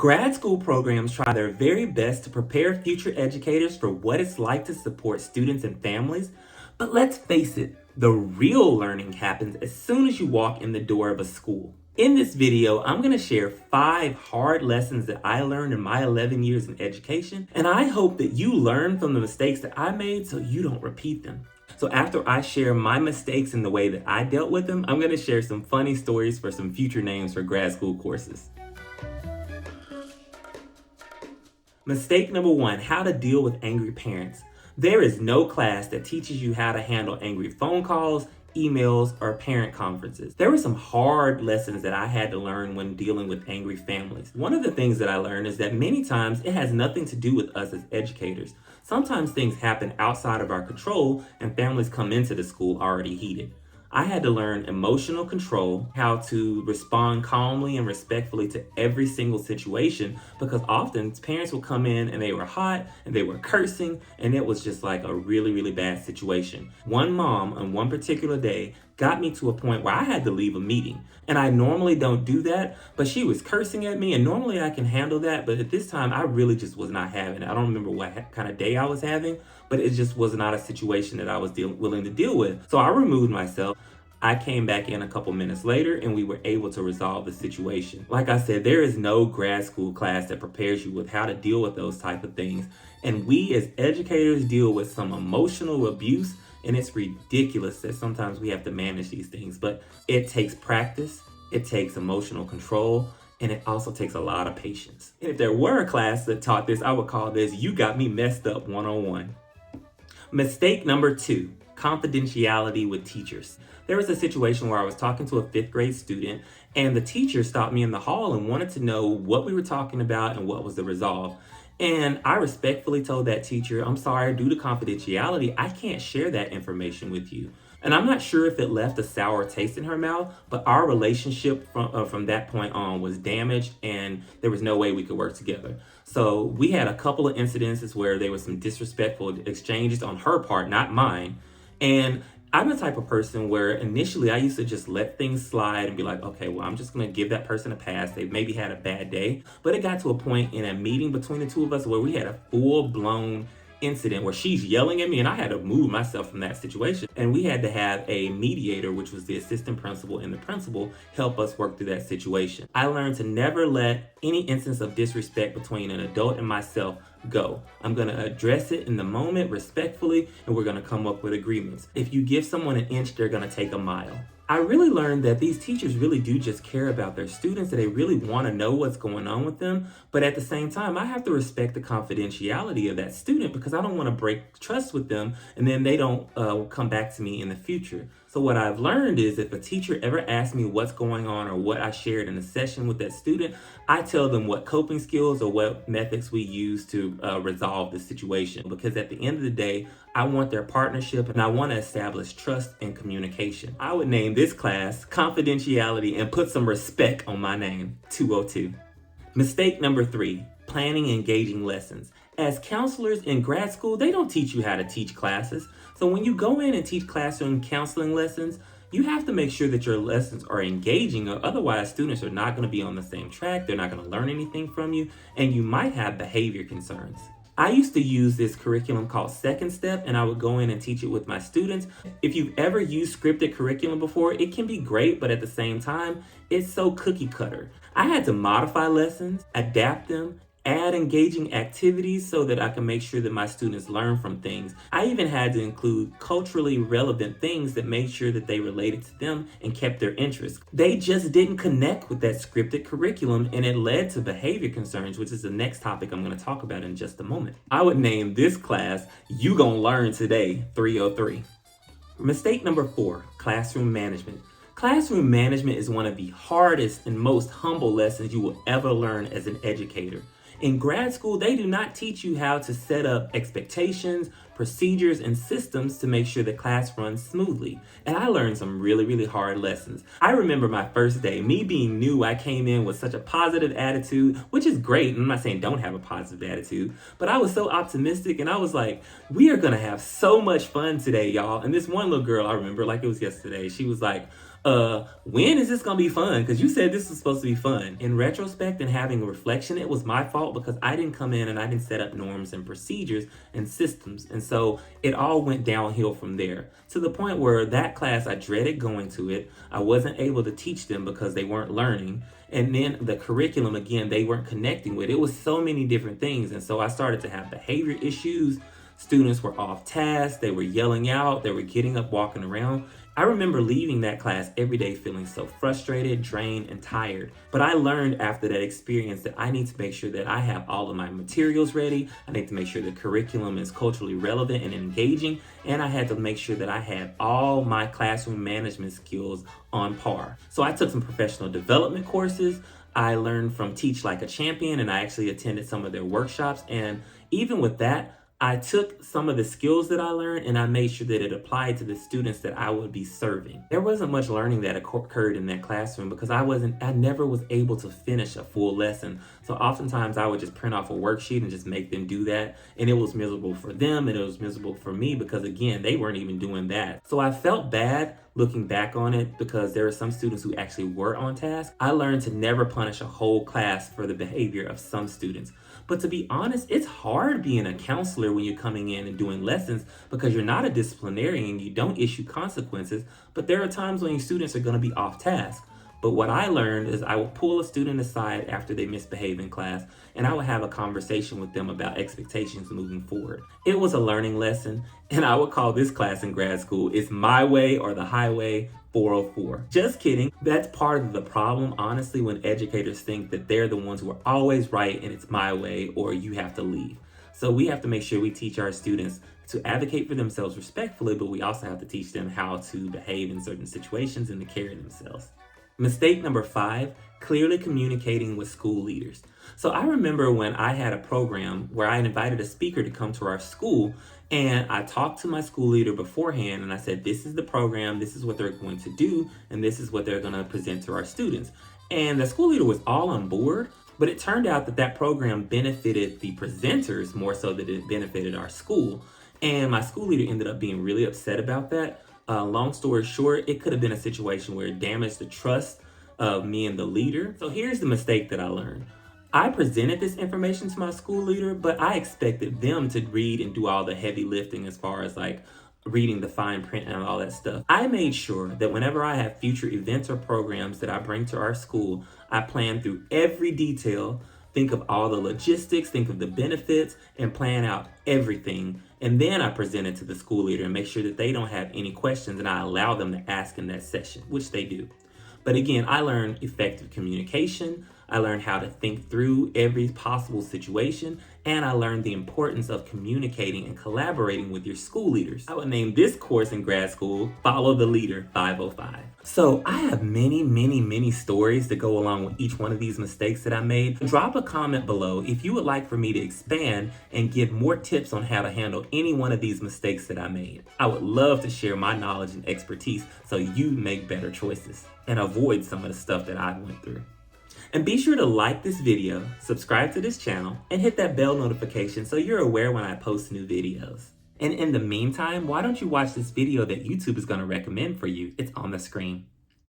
Grad school programs try their very best to prepare future educators for what it's like to support students and families. But let's face it, the real learning happens as soon as you walk in the door of a school. In this video, I'm going to share 5 hard lessons that I learned in my 11 years in education, and I hope that you learn from the mistakes that I made so you don't repeat them. So after I share my mistakes and the way that I dealt with them, I'm going to share some funny stories for some future names for grad school courses. Mistake number 1, how to deal with angry parents. There is no class that teaches you how to handle angry phone calls, emails, or parent conferences. There were some hard lessons that I had to learn when dealing with angry families. One of the things that I learned is that many times it has nothing to do with us as educators. Sometimes things happen outside of our control and families come into the school already heated. I had to learn emotional control, how to respond calmly and respectfully to every single situation, because often parents would come in and they were hot and they were cursing and it was just like a really, really bad situation. One mom on one particular day got me to a point where I had to leave a meeting. And I normally don't do that, but she was cursing at me and normally I can handle that. But at this time, I really just was not having it. I don't remember what kind of day I was having, but it just was not a situation that I was willing to deal with. So I removed myself. I came back in a couple minutes later and we were able to resolve the situation. Like I said, there is no grad school class that prepares you with how to deal with those type of things. And we as educators deal with some emotional abuse, and it's ridiculous that sometimes we have to manage these things, but it takes practice, it takes emotional control, and it also takes a lot of patience. And if there were a class that taught this, I would call this "You Got Me Messed Up 101. Mistake number 2, confidentiality with teachers. There was a situation where I was talking to a 5th grade student and the teacher stopped me in the hall and wanted to know what we were talking about and what was the resolve. And I respectfully told that teacher, I'm sorry, due to confidentiality, I can't share that information with you. And I'm not sure if it left a sour taste in her mouth, but our relationship from that point on was damaged and there was no way we could work together. So we had a couple of incidences where there was some disrespectful exchanges on her part, not mine. And I'm the type of person where initially I used to just let things slide and be like, okay, well, I'm just going to give that person a pass. They maybe had a bad day. But it got to a point in a meeting between the two of us where we had a full-blown incident where she's yelling at me and I had to move myself from that situation. And we had to have a mediator, which was the assistant principal and the principal, help us work through that situation. I learned to never let any instance of disrespect between an adult and myself go. I'm going to address it in the moment respectfully, and we're going to come up with agreements. If you give someone an inch, they're going to take a mile. I really learned that these teachers really do just care about their students, that they really want to know what's going on with them. But at the same time, I have to respect the confidentiality of that student because I don't want to break trust with them and then they don't come back to me in the future. So what I've learned is if a teacher ever asks me what's going on or what I shared in a session with that student, I tell them what coping skills or what methods we use to resolve the situation. Because at the end of the day, I want their partnership and I want to establish trust and communication. I would name this class Confidentiality and put some respect on my name, 202. Mistake number 3, planning and engaging lessons. As counselors in grad school, they don't teach you how to teach classes. So when you go in and teach classroom counseling lessons, you have to make sure that your lessons are engaging, or otherwise students are not going to be on the same track. They're not going to learn anything from you, and you might have behavior concerns. I used to use this curriculum called Second Step, and I would go in and teach it with my students. If you've ever used scripted curriculum before, it can be great, but at the same time, it's so cookie cutter. I had to modify lessons, adapt them, add engaging activities so that I can make sure that my students learn from things. I even had to include culturally relevant things that made sure that they related to them and kept their interest. They just didn't connect with that scripted curriculum, and it led to behavior concerns, which is the next topic I'm going to talk about in just a moment. I would name this class You Gonna Learn Today 303. Mistake number 4, classroom management. Classroom management is one of the hardest and most humble lessons you will ever learn as an educator. In grad school, they do not teach you how to set up expectations, procedures, and systems to make sure the class runs smoothly. And I learned some really, really hard lessons. I remember my first day, me being new, I came in with such a positive attitude, which is great. I'm not saying don't have a positive attitude, but I was so optimistic and I was like, we are gonna have so much fun today, y'all. And this one little girl, I remember like it was yesterday, she was like, when is this gonna be fun? Because you said this was supposed to be fun. In retrospect and having a reflection, it was my fault because I didn't come in and I didn't set up norms and procedures and systems. And so it all went downhill from there to the point where that class, I dreaded going to it. I wasn't able to teach them because they weren't learning. And then the curriculum, again, they weren't connecting with. It was so many different things. And so I started to have behavior issues. Students were off task, they were yelling out, they were getting up, walking around. I remember leaving that class every day feeling so frustrated, drained, and tired. But I learned after that experience that I need to make sure that I have all of my materials ready. I need to make sure the curriculum is culturally relevant and engaging. And I had to make sure that I had all my classroom management skills on par. So I took some professional development courses. I learned from Teach Like a Champion, and I actually attended some of their workshops. And even with that, I took some of the skills that I learned and I made sure that it applied to the students that I would be serving. There wasn't much learning that occurred in that classroom because I never was able to finish a full lesson. So oftentimes I would just print off a worksheet and just make them do that. And it was miserable for them and it was miserable for me because again, they weren't even doing that. So I felt bad looking back on it because there are some students who actually were on task. I learned to never punish a whole class for the behavior of some students. But to be honest, it's hard being a counselor when you're coming in and doing lessons because you're not a disciplinarian and you don't issue consequences, but there are times when your students are going to be off task. But what I learned is I would pull a student aside after they misbehave in class and I would have a conversation with them about expectations moving forward. It was a learning lesson and I would call this class in grad school, It's My Way or the Highway 404. Just kidding. That's part of the problem, honestly, when educators think that they're the ones who are always right and it's my way or you have to leave. So we have to make sure we teach our students to advocate for themselves respectfully, but we also have to teach them how to behave in certain situations and to carry themselves. Mistake number 5, clearly communicating with school leaders. So I remember when I had a program where I invited a speaker to come to our school and I talked to my school leader beforehand and I said, this is the program, this is what they're going to do, and this is what they're going to present to our students. And the school leader was all on board, but it turned out that that program benefited the presenters more so than it benefited our school. And my school leader ended up being really upset about that. Long story short, it could have been a situation where it damaged the trust of me and the leader. So here's the mistake that I learned. I presented this information to my school leader, but I expected them to read and do all the heavy lifting as far as like reading the fine print and all that stuff. I made sure that whenever I have future events or programs that I bring to our school, I plan through every detail, think of all the logistics, think of the benefits, and plan out everything. And then I present it to the school leader and make sure that they don't have any questions and I allow them to ask in that session, which they do. But again, I learned effective communication. I learned how to think through every possible situation, and I learned the importance of communicating and collaborating with your school leaders. I would name this course in grad school, Follow the Leader 505. So I have many stories to go along with each one of these mistakes that I made. Drop a comment below if you would like for me to expand and give more tips on how to handle any one of these mistakes that I made. I would love to share my knowledge and expertise so you make better choices and avoid some of the stuff that I went through. And be sure to like this video, subscribe to this channel, and hit that bell notification so you're aware when I post new videos. And in the meantime, why don't you watch this video that YouTube is going to recommend for you? It's on the screen.